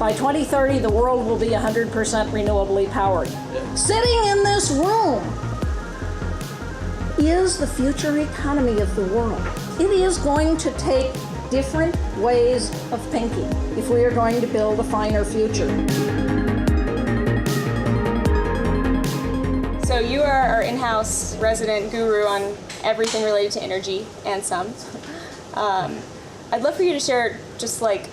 By 2030, the world will be 100% renewably powered. Sitting in this room is the future economy of the world. It is going to take different ways of thinking if we are going to build a finer future. So you are our in-house resident guru on everything related to energy and some. I'd love for you to share just like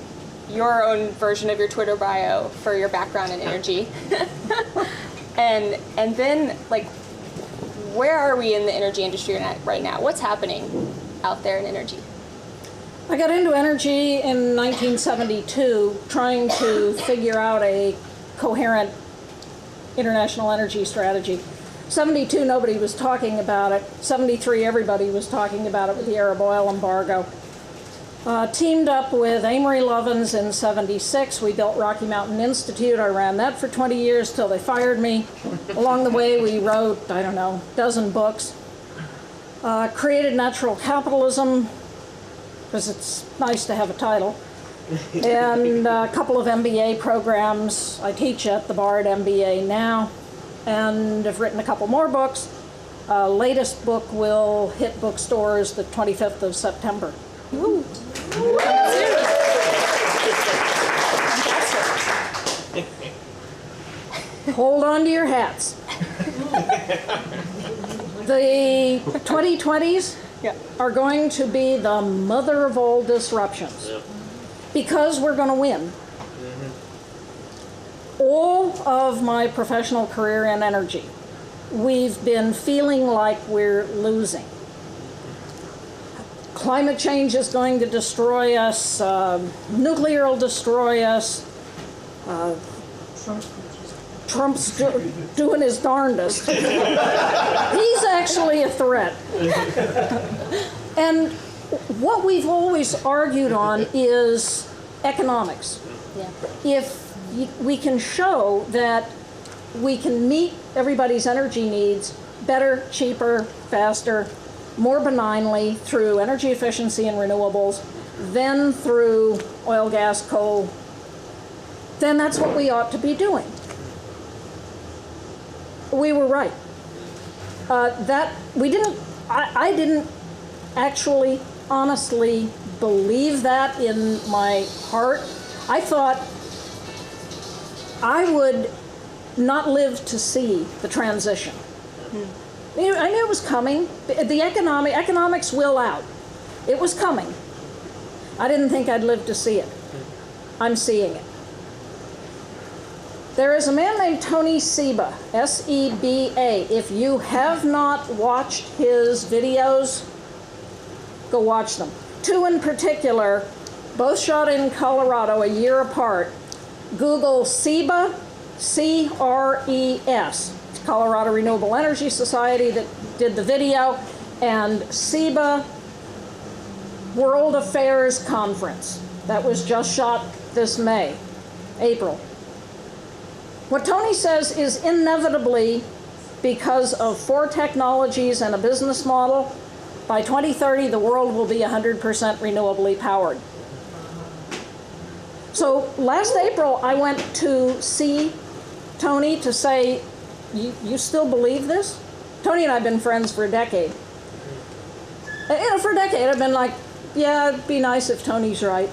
your own version of your Twitter bio for your background in energy. and then like, where are we in the energy industry right now? What's happening out there in energy? I got into energy in 1972 trying to figure out a coherent international energy strategy. 72, nobody was talking about it. 73, everybody was talking about it with the Arab oil embargo. Teamed up with Amory Lovins in 76. We built Rocky Mountain Institute. I ran that for 20 years till they fired me. Along the way, we wrote, I don't know, a dozen books. Created Natural Capitalism, because it's nice to have a title. And a couple of MBA programs. I teach at the Bard MBA now. And I've written a couple more books. Latest book will hit bookstores the 25th of September. Woo. Hold on to your hats. The 2020s are going to be the mother of all disruptions because we're going to win. All of my professional career in energy, we've been feeling like we're losing. Climate change is going to destroy us. Nuclear will destroy us. Trump's doing his darndest. He's actually a threat. And what we've always argued on is economics. If we can show that we can meet everybody's energy needs better, cheaper, faster, more benignly through energy efficiency and renewables than through oil, gas, coal, then that's what we ought to be doing. We were right. I didn't actually honestly believe that in my heart. I thought I would not live to see the transition. I knew it was coming. The economics will out. It was coming. I didn't think I'd live to see it. I'm seeing it. There is a man named Tony Seba, S-E-B-A. If you have not watched his videos, go watch them. Two in particular, both shot in Colorado a year apart. Google Seba, C-R-E-S. It's Colorado Renewable Energy Society that did the video, and Seba World Affairs Conference. That was just shot this April. What Tony says is inevitably because of 4 technologies and a business model, by 2030 the world will be 100% renewably powered. So last April I went to see Tony to say, you still believe this? Tony and I have been friends for a decade. For a decade I've been like, yeah, it'd be nice if Tony's right.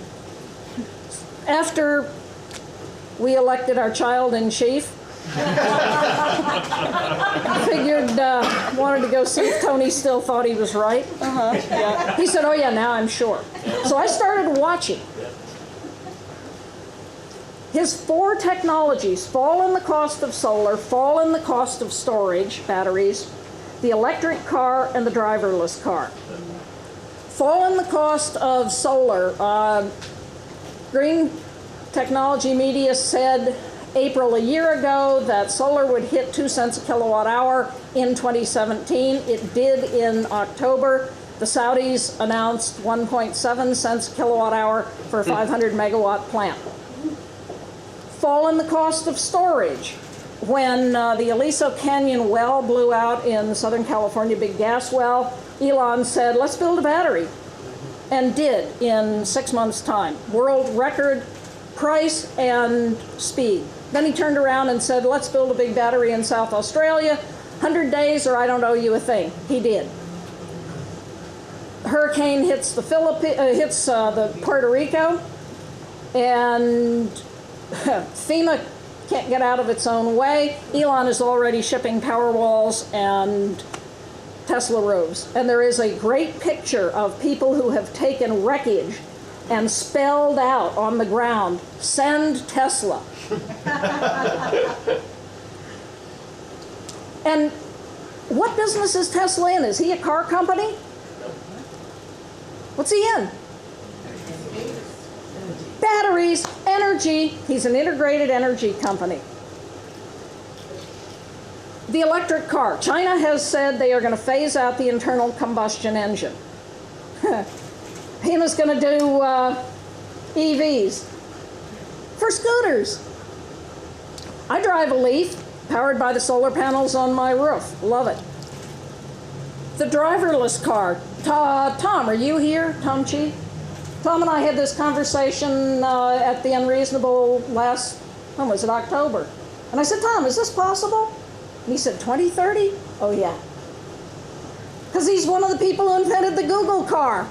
After we elected our child in chief, figured, wanted to go see if Tony still thought he was right. Yeah. He said, oh yeah, now I'm sure. So I started watching. His 4 technologies fall in the cost of solar, fall in the cost of storage, batteries, the electric car, and the driverless car. Fall in the cost of solar. Green Technology Media said April a year ago that solar would hit 2 cents a kilowatt hour in 2017. It did in October. The Saudis announced 1.7 cents a kilowatt hour for a 500 megawatt plant. Fall in the cost of storage. When the Aliso Canyon well blew out in Southern California, big gas well, Elon said, let's build a battery. And did in 6 months' time. World record price and speed. Then he turned around and said, let's build a big battery in South Australia, 100 days or I don't owe you a thing. He did. Hurricane hits the the Puerto Rico, and FEMA can't get out of its own way. Elon is already shipping Powerwalls and Tesla roofs. And there is a great picture of people who have taken wreckage and spelled out on the ground, "Send Tesla." And what business is Tesla in? Is he a car company? What's he in? Batteries, energy. He's an integrated energy company. The electric car. China has said they are going to phase out the internal combustion engine. FEMA's going to do EVs for scooters. I drive a Leaf powered by the solar panels on my roof. Love it. The driverless car. Tom, are you here? Tom Chi? Tom and I had this conversation at the Unreasonable last, when was it, October? And I said, Tom, is this possible? And he said, 2030? Oh, yeah. Because he's one of the people who invented the Google car.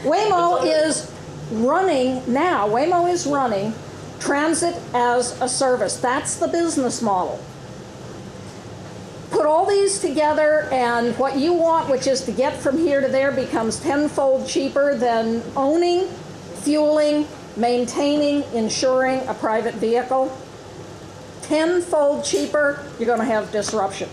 Waymo is running now. Waymo is running transit as a service. That's the business model. Put all these together and what you want, which is to get from here to there, becomes tenfold cheaper than owning, fueling, maintaining, insuring a private vehicle. Tenfold cheaper, you're going to have disruption.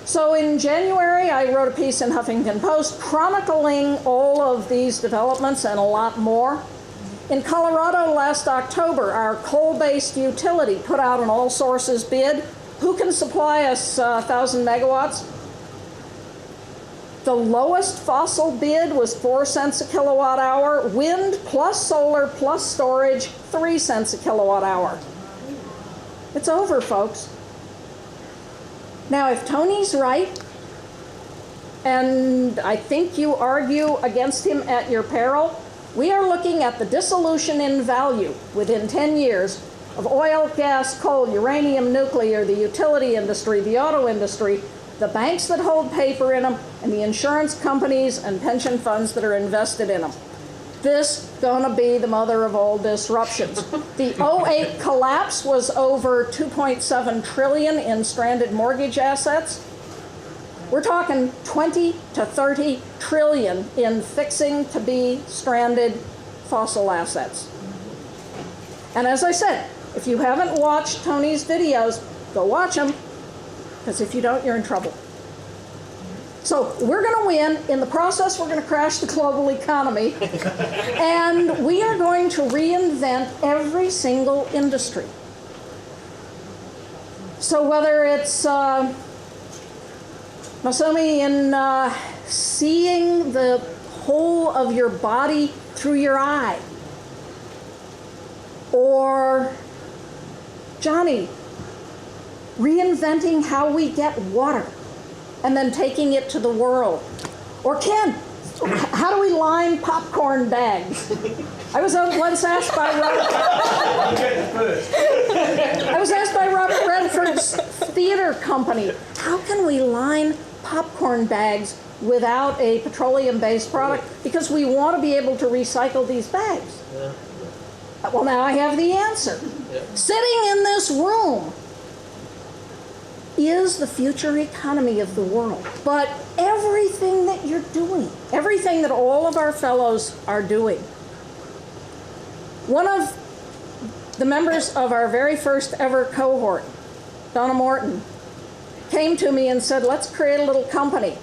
So in January, I wrote a piece in Huffington Post chronicling all of these developments and a lot more. In Colorado last October, our coal-based utility put out an all sources bid. Who can supply us 1,000 megawatts? The lowest fossil bid was 4 cents a kilowatt hour. Wind plus solar plus storage, 3 cents a kilowatt hour. It's over, folks. Now, if Tony's right, and I think you argue against him at your peril, we are looking at the dissolution in value within 10 years of oil, gas, coal, uranium, nuclear, the utility industry, the auto industry, the banks that hold paper in them, and the insurance companies and pension funds that are invested in them. This gonna be the mother of all disruptions. The 2008 collapse was over 2.7 trillion in stranded mortgage assets. We're talking 20 to 30 trillion in fixing to be stranded fossil assets. And as I said, if you haven't watched Tony's videos, go watch them, because if you don't, you're in trouble. So we're going to win. In the process, we're going to crash the global economy, and we are going to reinvent every single industry. So whether it's Masumi in seeing the whole of your body through your eye, or Johnny reinventing how we get water and then taking it to the world, or Ken, how do we line popcorn bags? I was once asked by Robert Redford's theater company, how can we line popcorn bags without a petroleum-based product? Because we want to be able to recycle these bags. Yeah. Well, now I have the answer. Yeah. Sitting in this room is the future economy of the world. But everything that you're doing, everything that all of our fellows are doing, one of the members of our very first ever cohort, Donna Morton, came to me and said, let's create a little company.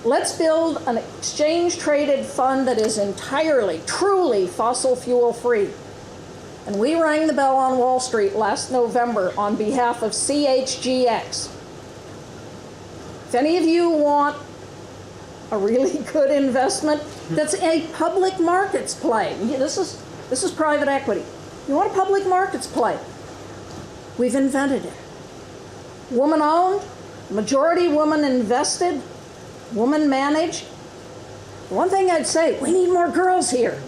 Let's build an exchange-traded fund that is entirely, truly fossil fuel free. And we rang the bell on Wall Street last November on behalf of CHGX. If any of you want a really good investment that's a public markets play, this is private equity. You want a public markets play? We've invented it. Woman-owned, majority woman invested, woman managed, One thing I'd say, we need more girls here.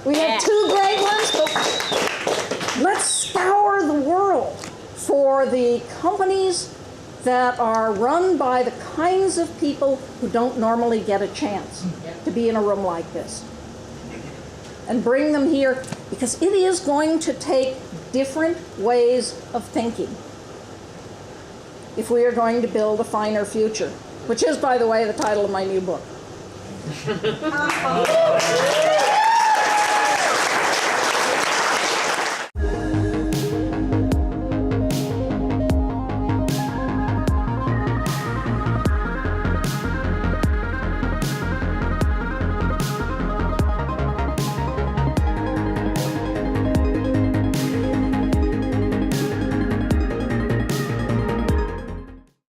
We have two great ones, but let's scour the world for the companies that are run by the kinds of people who don't normally get a chance to be in a room like this. And bring them here, because it is going to take different ways of thinking if we are going to build a finer future, which is, by the way, the title of my new book.